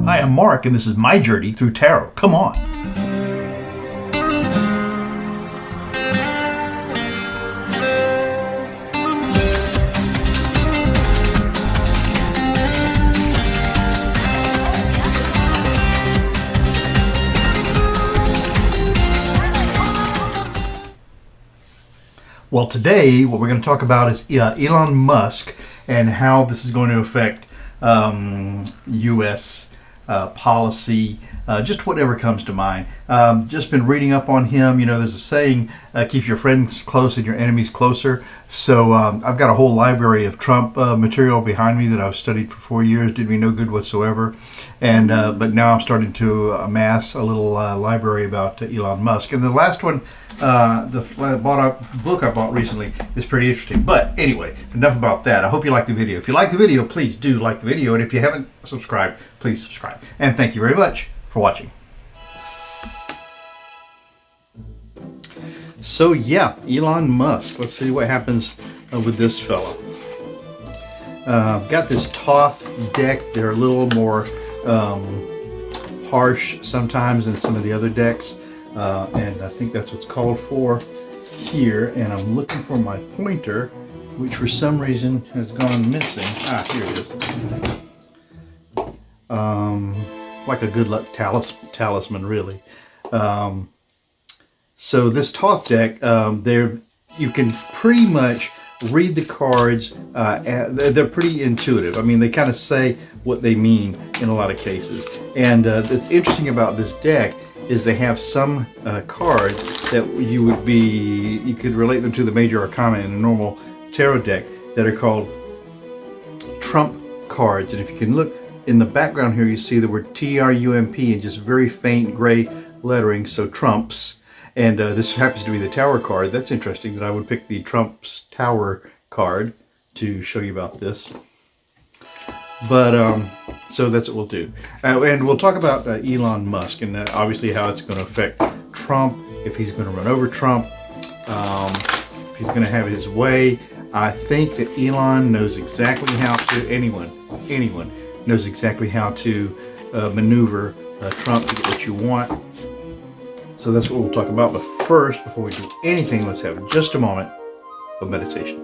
Hi, I'm Mark, and this is my journey through tarot. Come on. Well, today what we're going to talk about is Elon Musk and how this is going to affect U.S. Policy, just whatever comes to mind. Just been reading up on him. You know, there's a saying, keep your friends close and your enemies closer. So I've got a whole library of Trump material behind me that I've studied for 4 years. Did me no good whatsoever. And but now I'm starting to amass a little library about Elon Musk. And the last one, the book I bought recently is pretty interesting. But anyway, enough about that. I hope you like the video. If you like the video, please do like the video. And if you haven't subscribed, please subscribe. And thank you very much for watching. So yeah, Elon Musk. Let's see what happens with this fella. I've got this Thoth deck. They're a little more harsh sometimes than some of the other decks. And I think that's what's called for here. And I'm looking for my pointer, which for some reason has gone missing. Here it is. Like a good luck talisman, really. So this Thoth deck, you can pretty much read the cards. They're pretty intuitive. I mean, they kind of say what they mean in a lot of cases. And what's interesting about this deck is they have some cards that you could relate them to the major arcana in a normal tarot deck that are called Trump cards. And if you can look in the background here, you see the word T-R-U-M-P in just very faint gray lettering, so Trumps. And this happens to be the Tower card. That's interesting that I would pick the Trump's Tower card to show you about this. But, so that's what we'll do. And we'll talk about Elon Musk and obviously how it's going to affect Trump, if he's going to run over Trump, if he's going to have his way. I think that Elon knows exactly how to, anyone knows exactly how to maneuver Trump to get what you want. So that's what we'll talk about. But first, before we do anything, let's have just a moment of meditation.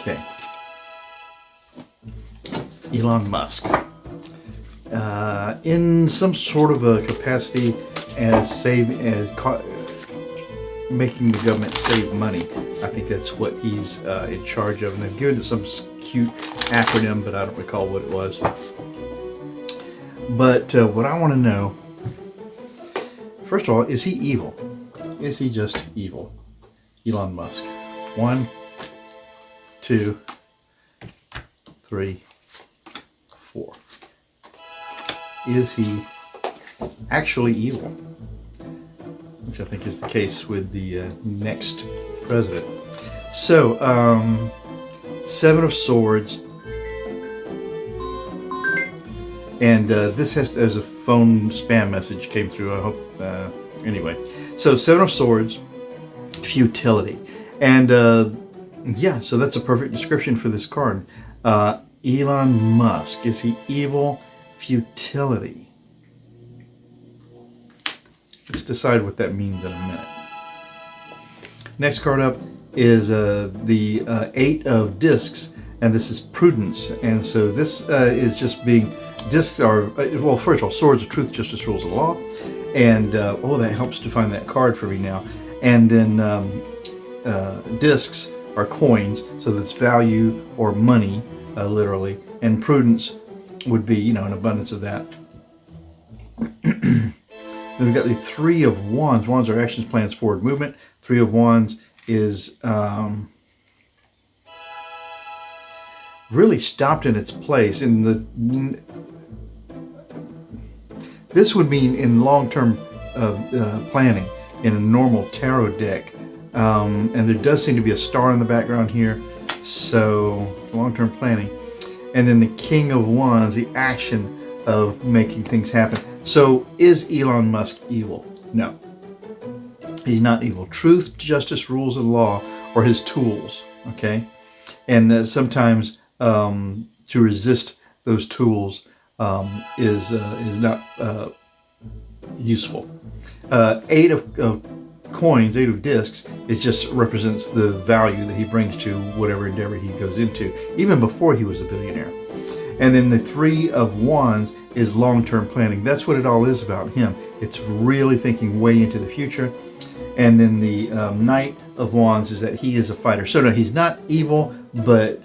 Okay. Elon Musk. In some sort of a capacity as making the government save money. I think that's what he's in charge of. And they've given it some cute acronym, but I don't recall what it was. But what I want to know, first of all, is he evil? Is he just evil? Elon Musk. 1, 2, 3, 4. Is he actually evil? Which I think is the case with the next president. So, 7 of Swords. And this has, as a phone spam message came through, I hope, anyway. So, 7 of Swords, futility. And, yeah, so that's a perfect description for this card. Elon Musk. Is he evil? Futility. Let's decide what that means in a minute. Next card up is the 8 of Discs, and this is prudence. And so this is just being, discs are, well, first of all, Swords of Truth, Justice, Rules of Law. And, oh, that helps define that card for me now. And then discs are coins, so that's value or money, literally, and prudence would be, you know, an abundance of that. Then we've got the 3 of Wands. Wands are actions, plans, forward movement. 3 of Wands is really stopped in its place. This would mean in long-term planning in a normal tarot deck. And there does seem to be a star in the background here, so long-term planning. And then the King of Wands, the action of making things happen. So is Elon Musk evil? No, he's not evil. Truth, justice, rules, and law are his tools. Okay, and sometimes to resist those tools is not useful. Eight of coins, eight of discs, it just represents the value that he brings to whatever endeavor he goes into, even before he was a billionaire. And then the Three of Wands is long-term planning. That's what it all is about him. It's really thinking way into the future. And then the Knight of Wands is that he is a fighter. So no, he's not evil, but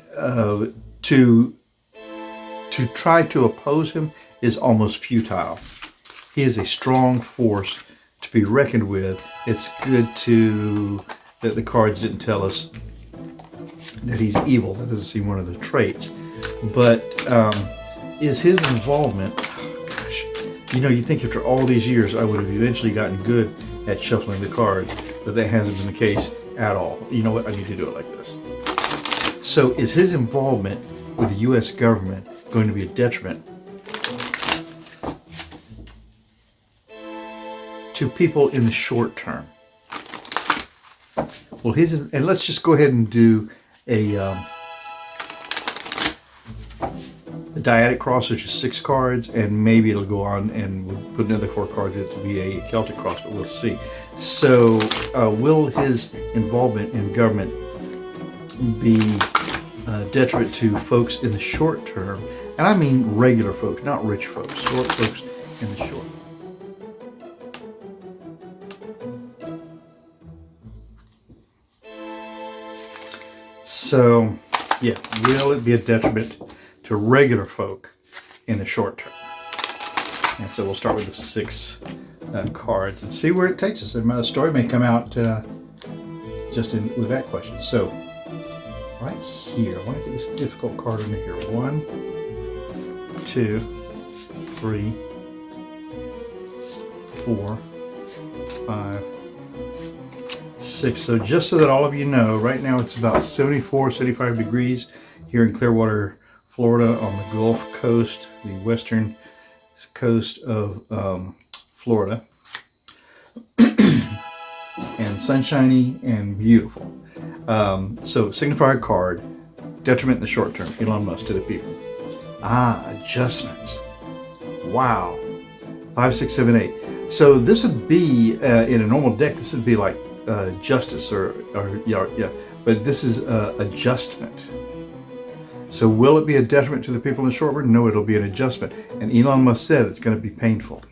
to try to oppose him is almost futile. He is a strong force to be reckoned with. It's good that the cards didn't tell us that he's evil. That doesn't seem one of the traits. But is his involvement, oh gosh, you'd think after all these years I would have eventually gotten good at shuffling the cards, but that hasn't been the case at all. You know what? I need to do it like this. So is his involvement with the U.S. government going to be a detriment to people in the short term? Well, and let's just go ahead and do a dyadic cross, which is 6 cards, and maybe it'll go on and we'll put another 4 cards to be a Celtic cross, but we'll see. So will his involvement in government be detriment to folks in the short term? And I mean regular folks, not rich folks, short folks in the short. So, yeah, will it be a detriment to regular folk in the short term? And so we'll start with the 6 cards and see where it takes us. And my story may come out just with that question. So, right here, I want to get this difficult card under here. 1, 2, 3, 4, 5, 6. So just so that all of you know, right now it's about 74, 75 degrees here in Clearwater, Florida, on the Gulf Coast, the western coast of Florida. And sunshiny and beautiful. So signifier card, detriment in the short term, Elon Musk to the people. Adjustments. Wow. 5, 6, 7, 8. So this would be, in a normal deck, this would be like justice or yeah, but this is adjustment. So will it be a detriment to the people in the short run? No, it'll be an adjustment. And Elon Musk said it's going to be painful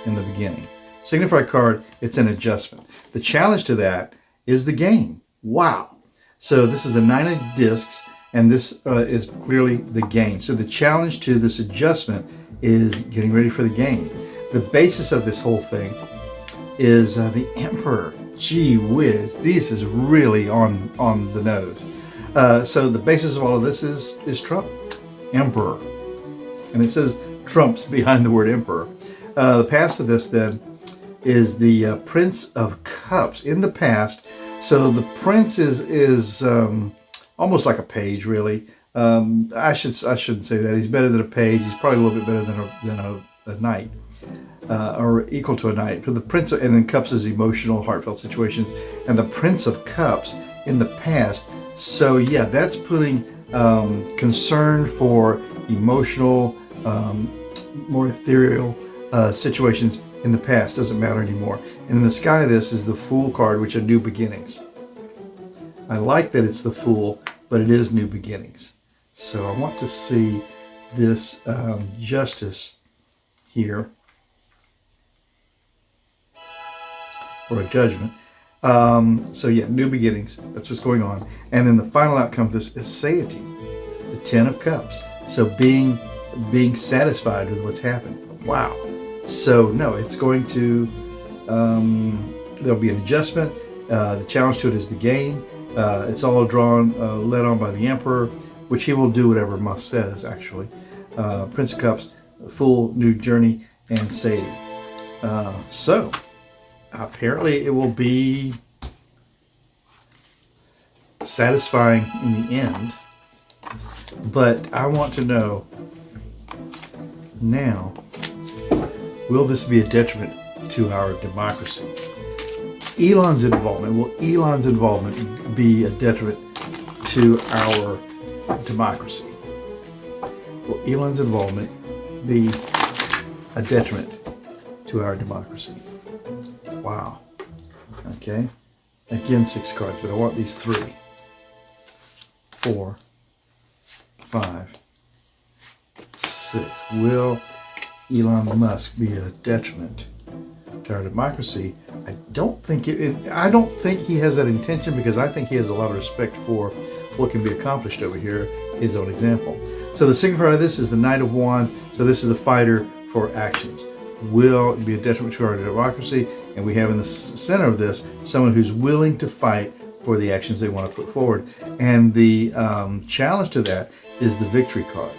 in the beginning. Signifier card, it's an adjustment. The challenge to that is the gain. Wow. So this is the 9 of discs, and this is clearly the gain. So the challenge to this adjustment is getting ready for the gain. The basis of this whole thing is the Emperor. Gee whiz, this is really on the nose. So the basis of all of this is Trump, Emperor. And it says Trump's behind the word Emperor. The past of this then is the Prince of Cups in the past. So the Prince is almost like a page, really. I shouldn't say that. He's better than a page. He's probably a little bit better than a knight. Or equal to a knight. For the Prince and then Cups is emotional, heartfelt situations, and the Prince of Cups in the past. So yeah, that's putting concern for emotional, more ethereal situations in the past. Doesn't matter anymore. And in the sky, this is the Fool card, which are new beginnings. I like that it's the Fool, but it is new beginnings. So I want to see this justice here. Or a judgment. So yeah, new beginnings. That's what's going on. And then the final outcome of this is satiety, the 10 of Cups. So being satisfied with what's happened. Wow. So no, it's going to, there'll be an adjustment. The challenge to it is the gain. It's all led on by the Emperor, which he will do whatever Musk says, actually. Prince of Cups, full new journey, and satiety. So apparently it will be satisfying in the end, but I want to know now, will this be a detriment to our democracy? Elon's involvement, will Elon's involvement be a detriment to our democracy? Will Elon's involvement be a detriment to our democracy? Wow. Okay. Again, 6 cards, but I want these 3, 4, 5, 6. Will Elon Musk be a detriment to our democracy? I don't think he has that intention, because I think he has a lot of respect for what can be accomplished over here, his own example. So the signifier of this is the Knight of Wands. So this is the fighter for actions. Will it be a detriment to our democracy? And we have in the center of this someone who's willing to fight for the actions they want to put forward. And the challenge to that is the victory card.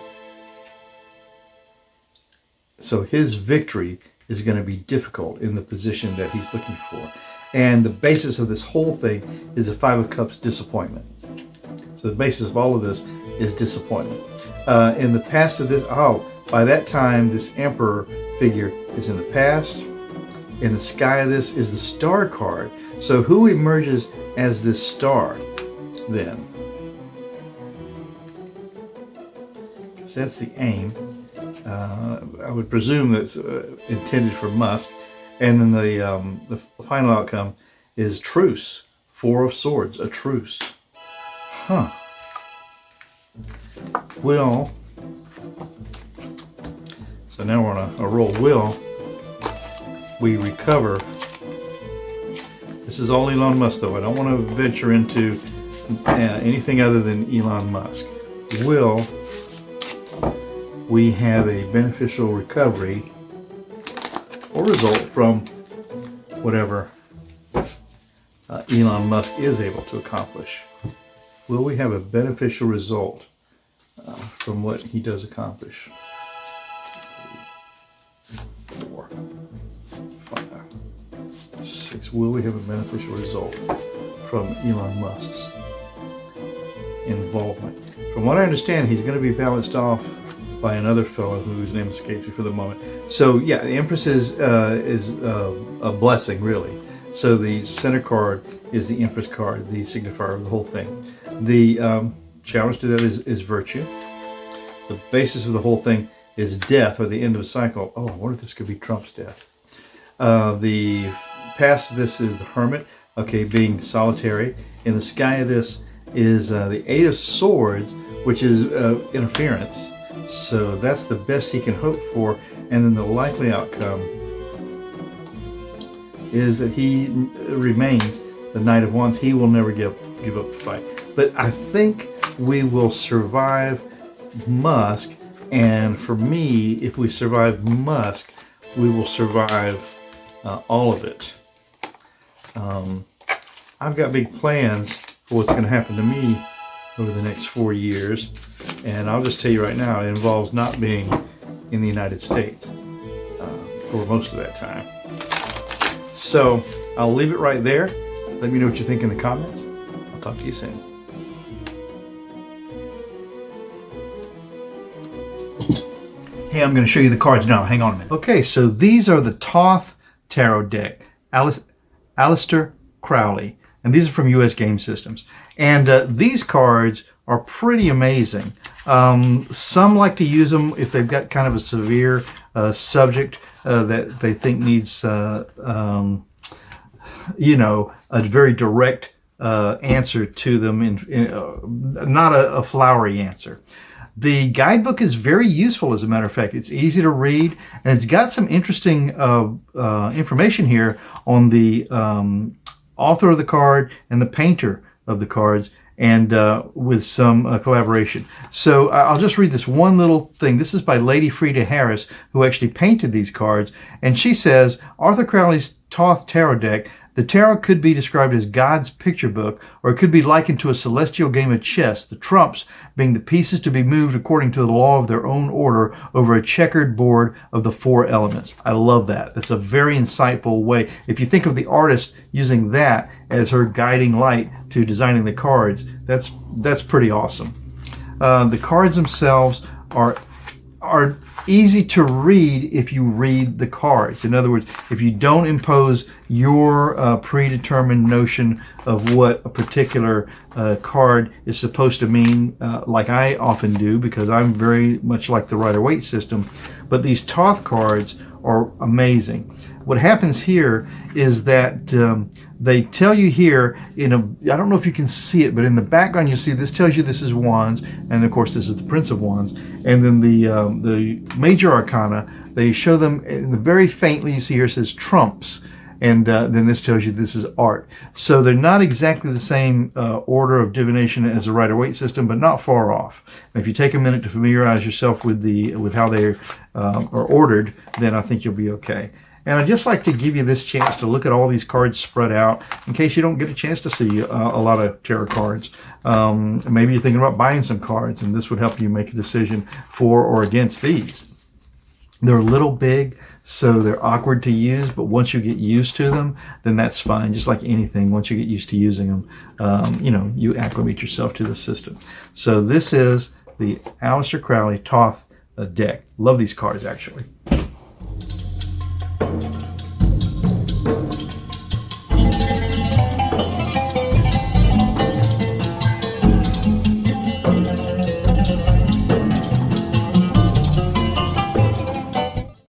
So his victory is going to be difficult in the position that he's looking for. And the basis of this whole thing is the 5 of Cups, disappointment. So the basis of all of this is disappointment. In the past of this, by that time, this Emperor figure is in the past. In the sky of this is the Star card. So who emerges as this star then? So that's the aim. I would presume that's intended for Musk. And then the final outcome is truce. 4 of Swords, a truce. Huh. Will. So now we're on a roll. Will we recover? This is all Elon Musk, though. I don't want to venture into anything other than Elon Musk. Will we have a beneficial recovery or result from whatever Elon Musk is able to accomplish? Will we have a beneficial result from what he does accomplish? 4, 5, 6. Will we have a beneficial result from Elon Musk's involvement? From what I understand, he's going to be balanced off by another fellow whose name escapes me for the moment. So yeah, the Empress is a blessing, really. So the center card is the Empress card, the signifier of the whole thing. The challenge to that is virtue. The basis of the whole thing is death, or the end of a cycle. Oh, I wonder if this could be Trump's death. The past of this is the Hermit, okay, being solitary. In the sky of this is the 8 of Swords, which is interference. So that's the best he can hope for. And then the likely outcome is that he remains the Knight of Wands. He will never give up the fight. But I think we will survive Musk. And for me, if we survive Musk, we will survive all of it. I've got big plans for what's going to happen to me over the next 4 years. And I'll just tell you right now, it involves not being in the United States for most of that time. So I'll leave it right there. Let me know what you think in the comments. I'll talk to you soon. Hey, I'm going to show you the cards now. Hang on a minute. Okay, so these are the Thoth Tarot deck. Aleister Crowley. And these are from US Game Systems. And these cards are pretty amazing. Some like to use them if they've got kind of a severe subject that they think needs, a very direct answer to them, not a flowery answer. The guidebook is very useful, as a matter of fact. It's easy to read, and it's got some interesting information here on the author of the card and the painter of the cards, and with some collaboration. So I'll just read this one little thing. This is by Lady Frida Harris, who actually painted these cards. And she says, Arthur Crowley's Thoth Tarot deck, the tarot could be described as God's picture book, or it could be likened to a celestial game of chess, the trumps being the pieces to be moved according to the law of their own order over a checkered board of the 4 elements. I love that. That's a very insightful way. If you think of the artist using that as her guiding light to designing the cards, that's pretty awesome. The cards themselves are easy to read if you read the cards. In other words, if you don't impose your predetermined notion of what a particular card is supposed to mean, like I often do, because I'm very much like the Rider-Waite system. But these Thoth cards are amazing. What happens here is that they tell you here I don't know if you can see it, but in the background you see this tells you this is Wands, and of course this is the Prince of Wands. And then the major arcana, they show them very faintly. You see here it says trumps, and then this tells you this is art. So they're not exactly the same order of divination as the Rider-Waite system, but not far off. And if you take a minute to familiarize yourself with how they are ordered, then I think you'll be okay. And I'd just like to give you this chance to look at all these cards spread out in case you don't get a chance to see a lot of tarot cards. Maybe you're thinking about buying some cards, and this would help you make a decision for or against these. They're a little big, so they're awkward to use, but once you get used to them, then that's fine. Just like anything, once you get used to using them, you acclimate yourself to the system. So this is the Aleister Crowley Thoth deck. Love these cards, actually.